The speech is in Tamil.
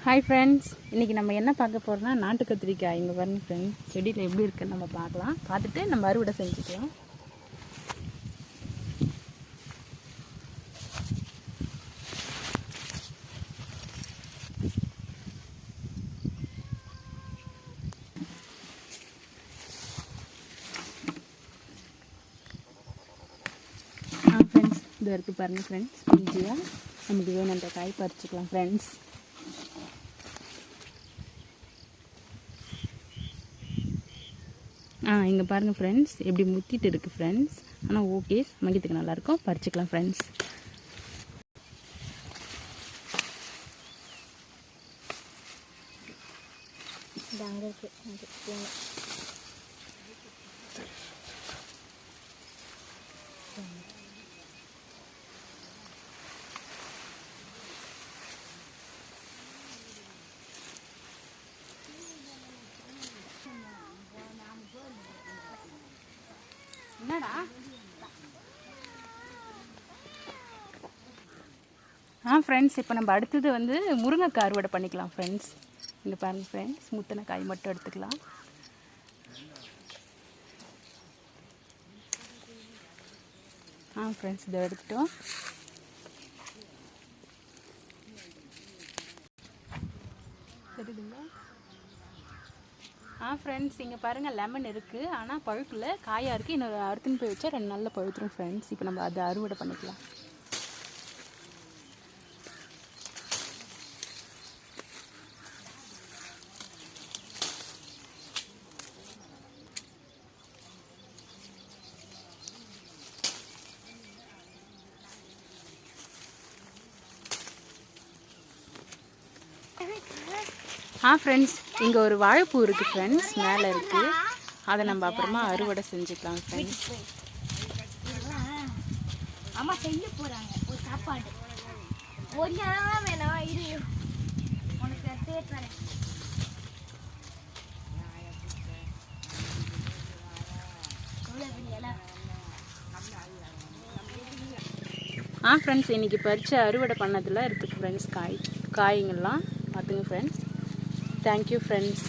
ஹாய் ஃப்ரெண்ட்ஸ், இன்றைக்கி நம்ம என்ன பார்க்க போகிறோம்னா நாட்டு கத்திரிக்காய். இங்கே பாருங்க ஃப்ரெண்ட்ஸ், செடியில் எப்படி இருக்குன்னு நம்ம பார்க்கலாம். பார்த்துட்டு நம்ம அறுவடை செஞ்சுக்கலாம். ஃப்ரெண்ட்ஸ், இது இருக்குது பாருங்கள் ஃப்ரெண்ட்ஸ். ஈஸியாக நமக்கு வேணுன்ற காய் பறிச்சுக்கலாம் ஃப்ரெண்ட்ஸ். இங்கே பாருங்கள் ஃப்ரெண்ட்ஸ், எப்படி முத்திட்டு இருக்குது ஃப்ரெண்ட்ஸ். ஆனால் ஓகே, சமைக்கிறதுக்கு நல்லாயிருக்கும். பறிச்சுக்கலாம் ஃப்ரெண்ட்ஸ். என்னடா ஃப்ரெண்ட்ஸ், இப்போ நம்ம அடுத்தது வந்து முருங்கைக்காய் அறுவடை பண்ணிக்கலாம் ஃப்ரெண்ட்ஸ். இங்கே பாருங்கள் ஃப்ரெண்ட்ஸ், முத்தின காய் மட்டும் எடுத்துக்கலாம். ஃப்ரெண்ட்ஸ், இதை எடுத்துட்டோம். தெரியுதுங்களா? ஃப்ரெண்ட்ஸ், இங்கே பாருங்கள், லெமன் இருக்குது. ஆனால் பழுக்கல, காயாக இருக்குது. இன்னொரு அறுத்துன்னு போய் வச்சா 2 நாளில் பழுத்துரும் ஃப்ரெண்ட்ஸ். இப்போ நம்ம அதை அறுவடை பண்ணிக்கலாம். ஃப்ரெண்ட்ஸ், இங்கே ஒரு வாழைப்பூ இருக்குது ஃப்ரெண்ட்ஸ், மேலே இருக்குது. அதை நம்ம அப்புறமா அறுவடை செஞ்சுக்கலாம் ஃப்ரெண்ட்ஸ். அம்மா செய்ய போகிறாங்க ஒரு சாப்பாடு. ஒரு நேரம் வேணாம், இது உனக்கு தேடுறேன். ஃப்ரெண்ட்ஸ், இன்றைக்கி பறித்து அறுவடை பண்ணதில் இருக்குது ஃப்ரெண்ட்ஸ். காய்ங்கள்லாம் பார்த்துங்க ஃப்ரெண்ட்ஸ். Thank you friends.